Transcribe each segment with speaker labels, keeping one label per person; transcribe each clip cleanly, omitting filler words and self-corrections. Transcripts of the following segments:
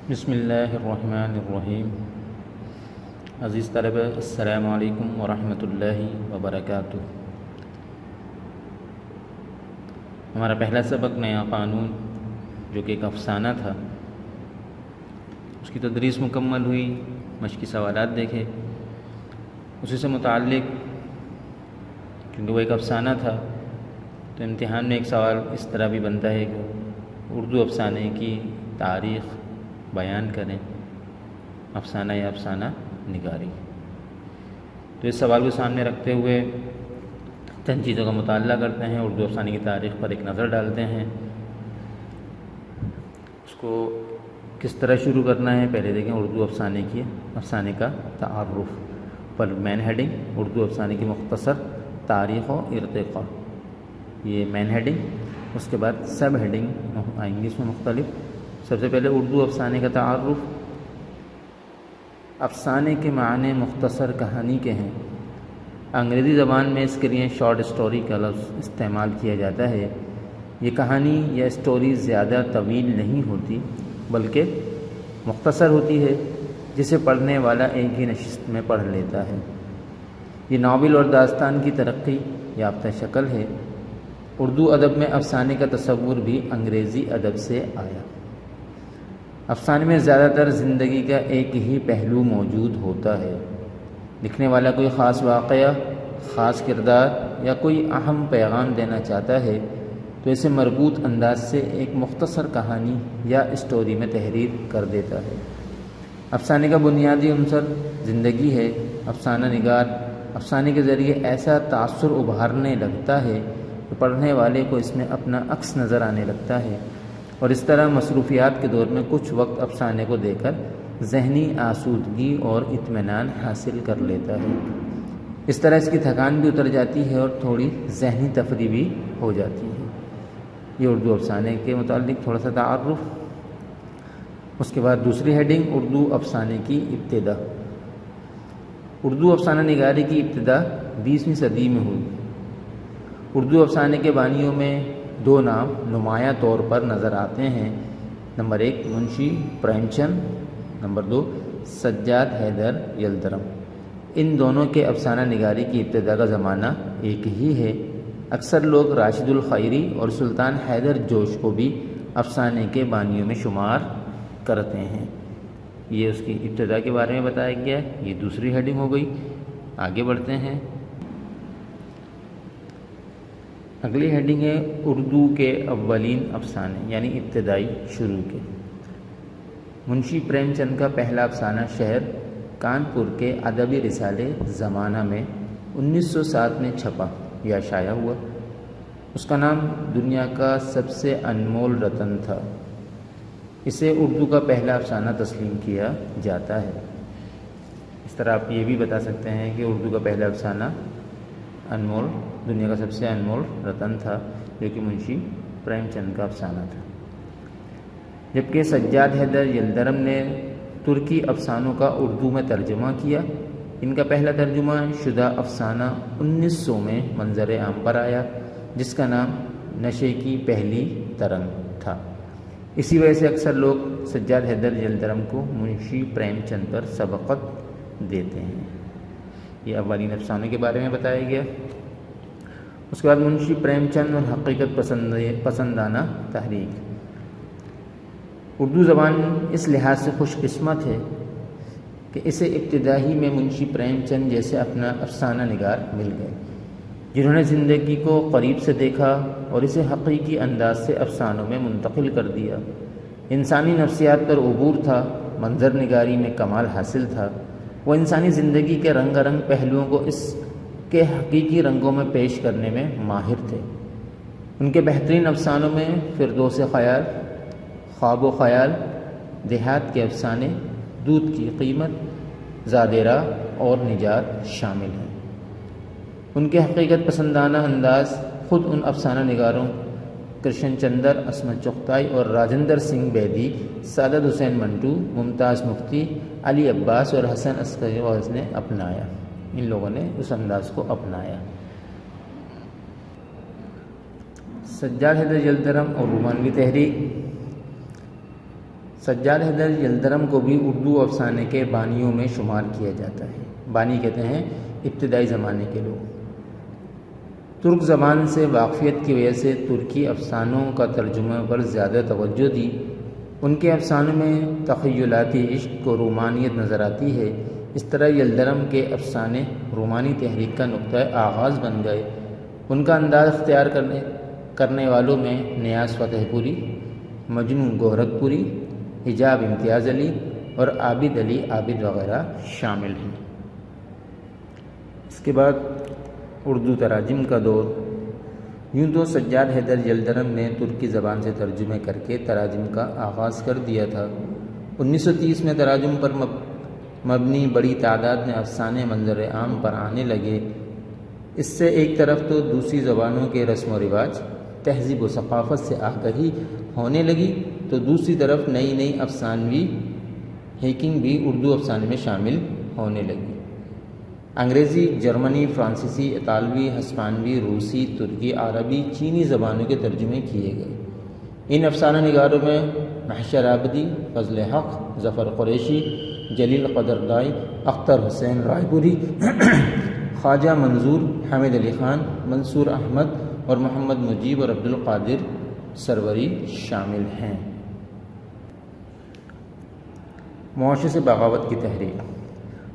Speaker 1: بسم اللہ الرحمن الرحیم۔ عزیز طلبہ، السلام علیکم ورحمۃ اللہ وبرکاتہ۔ ہمارا پہلا سبق نیا قانون جو کہ ایک افسانہ تھا، اس کی تدریس مکمل ہوئی، مشقی سوالات دیکھے اسی سے متعلق۔ کیونکہ وہ ایک افسانہ تھا تو امتحان میں ایک سوال اس طرح بھی بنتا ہے کہ اردو افسانے کی تاریخ بیان کریں، افسانہ یا افسانہ نگاری۔ تو اس سوال کو سامنے رکھتے ہوئے چند چیزوں کا مطالعہ کرتے ہیں، اردو افسانے کی تاریخ پر ایک نظر ڈالتے ہیں۔ اس کو کس طرح شروع کرنا ہے پہلے دیکھیں۔ اردو افسانے کا تعارف پر مین ہیڈنگ، اردو افسانے کی مختصر تاریخ و ارتقاء، یہ مین ہیڈنگ۔ اس کے بعد سب ہیڈنگ آئیں گی اس میں مختلف۔ سب سے پہلے اردو افسانے کا تعارف۔ افسانے کے معنی مختصر کہانی کے ہیں۔ انگریزی زبان میں اس کے لیے شارٹ اسٹوری کا لفظ استعمال کیا جاتا ہے۔ یہ کہانی یا اسٹوری زیادہ طویل نہیں ہوتی بلکہ مختصر ہوتی ہے، جسے پڑھنے والا ایک ہی نشست میں پڑھ لیتا ہے۔ یہ ناول اور داستان کی ترقی یافتہ شکل ہے۔ اردو ادب میں افسانے کا تصور بھی انگریزی ادب سے آیا۔ افسانے میں زیادہ تر زندگی کا ایک ہی پہلو موجود ہوتا ہے۔ لکھنے والا کوئی خاص واقعہ، خاص کردار یا کوئی اہم پیغام دینا چاہتا ہے تو اسے مربوط انداز سے ایک مختصر کہانی یا اسٹوری میں تحریر کر دیتا ہے۔ افسانے کا بنیادی عنصر زندگی ہے۔ افسانہ نگار افسانے کے ذریعے ایسا تاثر ابھارنے لگتا ہے کہ پڑھنے والے کو اس میں اپنا عکس نظر آنے لگتا ہے، اور اس طرح مصروفیات کے دور میں کچھ وقت افسانے کو دے کر ذہنی آسودگی اور اطمینان حاصل کر لیتا ہے۔ اس طرح اس کی تھکان بھی اتر جاتی ہے اور تھوڑی ذہنی تفریح بھی ہو جاتی ہے۔ یہ اردو افسانے کے متعلق تھوڑا سا تعارف۔ اس کے بعد دوسری ہیڈنگ، اردو افسانے کی ابتدا۔ اردو افسانہ نگاری کی ابتدا 20ویں صدی میں ہوئی۔ اردو افسانے کے بانیوں میں دو نام نمایاں طور پر نظر آتے ہیں۔ Number 1 Munshi Prem Chand, number 2 Sajjad Haider Yildirim. ان دونوں کے افسانہ نگاری کی ابتدا کا زمانہ ایک ہی ہے۔ اکثر لوگ راشد الخیری اور سلطان حیدر جوش کو بھی افسانے کے بانیوں میں شمار کرتے ہیں۔ یہ اس کی ابتدا کے بارے میں بتایا گیا ہے۔ یہ دوسری ہیڈنگ ہو گئی۔ آگے بڑھتے ہیں۔ اگلی ہیڈنگ ہے اردو کے اولین افسانے، یعنی ابتدائی شروع کے۔ منشی پریم چند کا پہلا افسانہ شہر کانپور کے ادبی رسالے زمانہ میں 1907 میں چھپا یا شائع ہوا۔ اس کا نام دنیا کا سب سے انمول رتن تھا۔ اسے اردو کا پہلا افسانہ تسلیم کیا جاتا ہے۔ اس طرح آپ یہ بھی بتا سکتے ہیں کہ اردو کا پہلا افسانہ انمول، دنیا کا سب سے انمول رتن تھا، جو کہ منشی پریم چند کا افسانہ تھا۔ جبکہ سجاد حیدر یلدرم نے ترکی افسانوں کا اردو میں ترجمہ کیا۔ ان کا پہلا ترجمہ شدہ افسانہ 1900 میں منظر عام پر آیا، جس کا نام نشے کی پہلی ترنگ تھا۔ اسی وجہ سے اکثر لوگ سجاد حیدر یلدرم کو منشی پریم چند پر سبقت دیتے ہیں۔ یہ اولین افسانوں کے بارے میں بتایا گیا۔ اس کے بعد منشی پریم چند اور حقیقت پسندانہ تحریک۔ اردو زبان اس لحاظ سے خوش قسمت ہے کہ اسے ابتدائی میں منشی پریم چند جیسے اپنا افسانہ نگار مل گئے، جنہوں نے زندگی کو قریب سے دیکھا اور اسے حقیقی انداز سے افسانوں میں منتقل کر دیا۔ انسانی نفسیات پر عبور تھا، منظر نگاری میں کمال حاصل تھا۔ وہ انسانی زندگی کے رنگ رنگ پہلوؤں کو اس کے حقیقی رنگوں میں پیش کرنے میں ماہر تھے۔ ان کے بہترین افسانوں میں فردوس خیال، خواب و خیال، دیہات کے افسانے، دودھ کی قیمت، زادِ راہ اور نجات شامل ہیں۔ ان کے حقیقت پسندانہ انداز خود ان افسانہ نگاروں کرشن چندر، عصمت چغتائی اور راجندر سنگھ بیدی، سعادت حسین منٹو، ممتاز مفتی، علی عباس اور حسن عسکری غوث نے اپنایا۔ ان لوگوں نے اس انداز کو اپنایا۔ سجاد حیدر یلدرم اور رومانوی تحریک۔ سجاد حیدر یلدرم کو بھی اردو افسانے کے بانیوں میں شمار کیا جاتا ہے۔ بانی کہتے ہیں ابتدائی زمانے کے لوگ۔ ترک زبان سے واقفیت کی وجہ سے ترکی افسانوں کا ترجمہ پر زیادہ توجہ دی۔ ان کے افسانوں میں تخیلاتی عشق و رومانیت نظر آتی ہے۔ اس طرح یلدرم کے افسانے رومانی تحریک کا نقطۂ آغاز بن گئے۔ ان کا انداز اختیار کرنے والوں میں نیاز فتح پوری، مجنوں گورکھ پوری، حجاب امتیاز علی اور عابد علی عابد وغیرہ شامل ہیں۔ اس کے بعد اردو تراجم کا دور۔ یوں تو سجاد حیدر یلدرم نے ترکی زبان سے ترجمے کر کے تراجم کا آغاز کر دیا تھا۔ 1930 میں تراجم پر مبنی بڑی تعداد میں افسانے منظر عام پر آنے لگے۔ اس سے ایک طرف تو دوسری زبانوں کے رسم و رواج، تہذیب و ثقافت سے آگہی ہونے لگی، تو دوسری طرف نئی نئی افسانوی ہیکنگ بھی اردو افسانے میں شامل ہونے لگی۔ انگریزی، جرمنی، فرانسیسی، اطالوی، ہسپانوی، روسی، ترکی، عربی، چینی زبانوں کے ترجمے کیے گئے۔ ان افسانہ نگاروں میں محشر عابدی، فضل حق، ظفر قریشی، جلیل قدر دائی، اختر حسین رائے پوری، خواجہ منظور، حامد علی خان، منصور احمد اور محمد مجیب اور عبد القادر سروری شامل ہیں۔ معاشرے سے بغاوت کی تحریک۔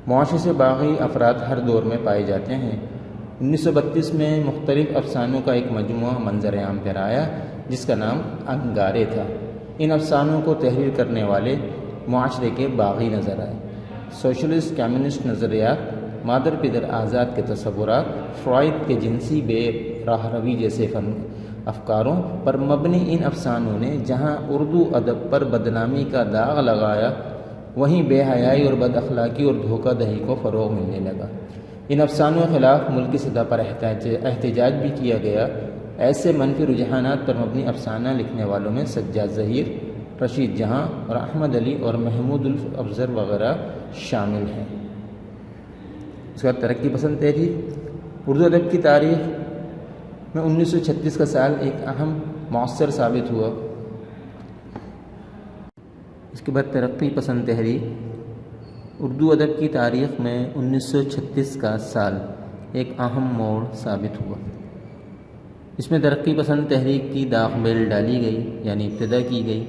Speaker 1: معاشرے سے باغی افراد ہر دور میں پائے جاتے ہیں۔ 1932 میں مختلف افسانوں کا ایک مجموعہ منظر عام پر آیا جس کا نام انگارے تھا۔ ان افسانوں کو تحریر کرنے والے معاشرے کے باغی نظر آئے۔ سوشلسٹ کمیونسٹ نظریات، مادر پدر آزاد کے تصورات، فرائڈ کے جنسی بے راہ روی جیسے افکاروں پر مبنی ان افسانوں نے جہاں اردو ادب پر بدنامی کا داغ لگایا، وہیں بے حیائی اور بد اخلاقی اور دھوکہ دہی کو فروغ ملنے لگا۔ ان افسانوں کے خلاف ملکی سطح پر احتجاج بھی کیا گیا۔ ایسے منفی رجحانات پر مبنی افسانہ لکھنے والوں میں سجاد ظہیر، رشید جہاں اور احمد علی اور محمود الافضل وغیرہ شامل ہیں۔ اس کے بعد ترقی پسند تحریک۔ اردو ادب کی تاریخ میں 1936 کا سال ایک اہم مؤثر ثابت ہوا۔ اس کے بعد ترقی پسند تحریک۔ اردو ادب کی تاریخ میں 1936 کا سال ایک اہم موڑ ثابت ہوا۔ اس میں ترقی پسند تحریک کی داغ بیل ڈالی گئی، یعنی ابتدا کی گئی۔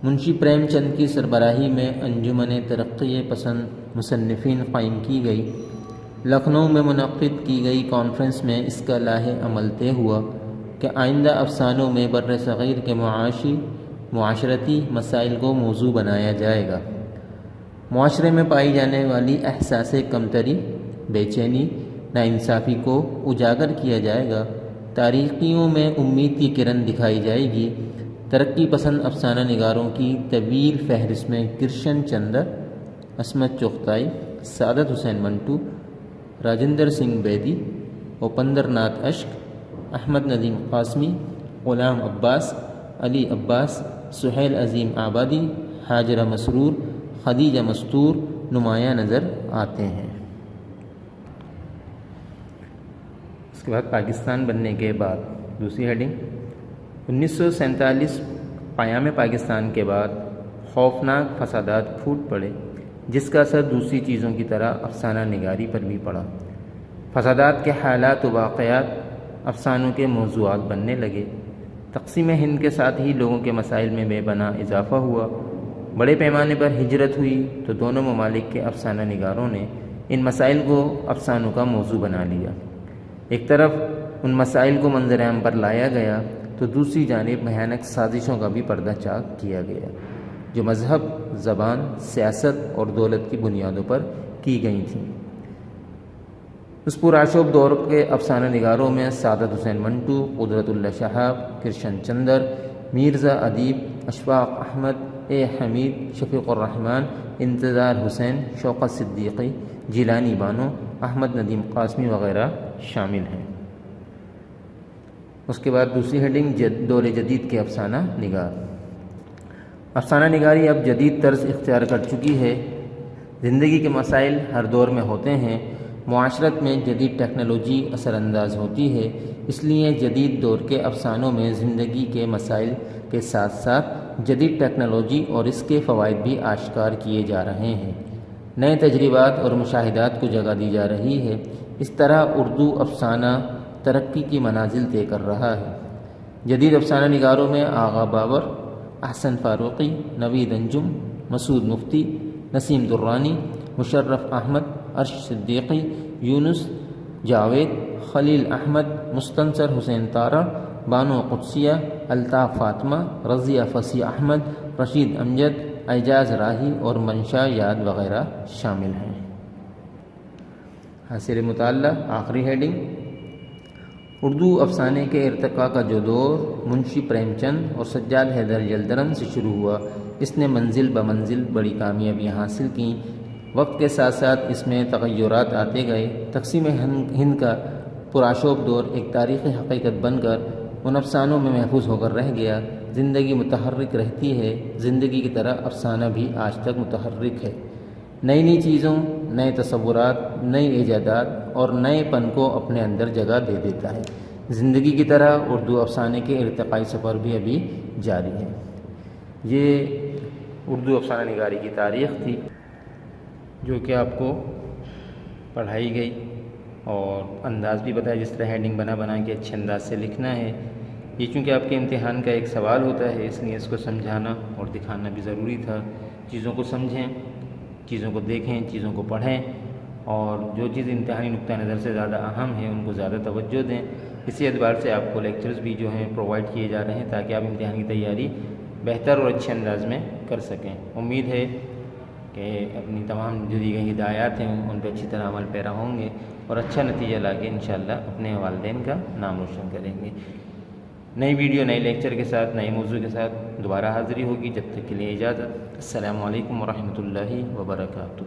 Speaker 1: منشی پریم چند کی سربراہی میں انجمن ترقی پسند مصنفین قائم کی گئی۔ لکھنؤ میں منعقد کی گئی کانفرنس میں اس کا لاحِ عمل طے ہوا کہ آئندہ افسانوں میں بر صغیر کے معاشرتی مسائل کو موضوع بنایا جائے گا۔ معاشرے میں پائی جانے والی احساس کمتری، بے چینی، ناانصافی کو اجاگر کیا جائے گا۔ تاریخیوں میں امید کی کرن دکھائی جائے گی۔ ترقی پسند افسانہ نگاروں کی طویل فہرست میں کرشن چندر، عصمت چغتائی، سعادت حسین منٹو، راجندر سنگھ بیدی، اوپندر ناتھ اشک، احمد ندیم قاسمی، غلام عباس، علی عباس، سہیل عظیم آبادی، حاجرہ مسرور، خدیجہ مستور نمایاں نظر آتے ہیں۔ اس کے بعد پاکستان بننے کے بعد دوسری ہیڈنگ۔ 1947 قیام پاکستان کے بعد خوفناک فسادات پھوٹ پڑے، جس کا اثر دوسری چیزوں کی طرح افسانہ نگاری پر بھی پڑا۔ فسادات کے حالات و واقعات افسانوں کے موضوعات بننے لگے۔ تقسیم ہند کے ساتھ ہی لوگوں کے مسائل میں بے پناہ اضافہ ہوا۔ بڑے پیمانے پر ہجرت ہوئی تو دونوں ممالک کے افسانہ نگاروں نے ان مسائل کو افسانوں کا موضوع بنا لیا۔ ایک طرف ان مسائل کو منظر عام پر لایا گیا تو دوسری جانب بھیانک سازشوں کا بھی پردہ چاک کیا گیا، جو مذہب، زبان، سیاست اور دولت کی بنیادوں پر کی گئی تھیں۔ اس پرآشوب دور کے افسانہ نگاروں میں سعادت حسین منٹو، قدرت اللہ شہاب، کرشن چندر، میرزا ادیب، اشفاق احمد، اے حمید، شفیق الرحمن، انتظار حسین، شوکت صدیقی، جیلانی بانو، احمد ندیم قاسمی وغیرہ شامل ہیں۔ اس کے بعد دوسری ہیڈنگ، دور جدید کے افسانہ نگار۔ افسانہ نگاری اب جدید طرز اختیار کر چکی ہے۔ زندگی کے مسائل ہر دور میں ہوتے ہیں، معاشرت میں جدید ٹیکنالوجی اثر انداز ہوتی ہے، اس لیے جدید دور کے افسانوں میں زندگی کے مسائل کے ساتھ ساتھ جدید ٹیکنالوجی اور اس کے فوائد بھی آشکار کیے جا رہے ہیں۔ نئے تجربات اور مشاہدات کو جگہ دی جا رہی ہے۔ اس طرح اردو افسانہ ترقی کی منازل طے کر رہا ہے۔ جدید افسانہ نگاروں میں آغا بابر، احسن فاروقی، نوید انجم، مسعود مفتی، نسیم درانی، مشرف احمد، عرش صدیقی، یونس جاوید، خلیل احمد، مستنصر حسین تارڑ، بانو قدسیہ، الطاف فاطمہ، رضیہ فصیح احمد، رشید امجد، اعجاز راہی اور منشا یاد وغیرہ شامل ہیں۔ حاصل مطالعہ آخری ہیڈنگ: اردو افسانے کے ارتقاء کا جو دور منشی پریم چند اور سجاد حیدر یلدرم سے شروع ہوا، اس نے منزل بمنزل بڑی کامیابیاں حاصل کیں۔ وقت کے ساتھ ساتھ اس میں تغیرات آتے گئے۔ تقسیم ہند کا پرآشوب دور ایک تاریخی حقیقت بن کر ان افسانوں میں محفوظ ہو کر رہ گیا۔ زندگی متحرک رہتی ہے، زندگی کی طرح افسانہ بھی آج تک متحرک ہے۔ نئی چیزوں، نئے تصورات، نئی ایجادات اور نئے پن کو اپنے اندر جگہ دے دیتا ہے۔ زندگی کی طرح اردو افسانے کے ارتقائی سفر بھی ابھی جاری ہے۔ یہ اردو افسانہ نگاری کی تاریخ تھی جو کہ آپ کو پڑھائی گئی، اور انداز بھی بتایا جس طرح ہیڈنگ بنا کے اچھے انداز سے لکھنا ہے۔ یہ چونکہ آپ کے امتحان کا ایک سوال ہوتا ہے، اس لیے اس کو سمجھانا اور دکھانا بھی ضروری تھا۔ چیزوں کو سمجھیں، چیزوں کو دیکھیں، چیزوں کو پڑھیں، اور جو چیز امتحانی نقطہ نظر سے زیادہ اہم ہے ان کو زیادہ توجہ دیں۔ اسی اعتبار سے آپ کو لیکچرز بھی جو ہیں پرووائڈ کیے جا رہے ہیں تاکہ آپ امتحان کی تیاری بہتر اور اچھے انداز میں کر سکیں۔ امید ہے کہ اپنی تمام جو دی گئی ہدایات ہیں ان پہ اچھی طرح عمل پیرا ہوں گے اور اچھا نتیجہ لا کے انشاءاللہ اپنے والدین کا نام روشن کریں گے۔ نئی ویڈیو نئے لیکچر کے ساتھ، نئے موضوع کے ساتھ دوبارہ حاضری ہوگی۔ جب تک کے لیے اجازت۔ السلام علیکم ورحمۃ اللہ وبرکاتہ۔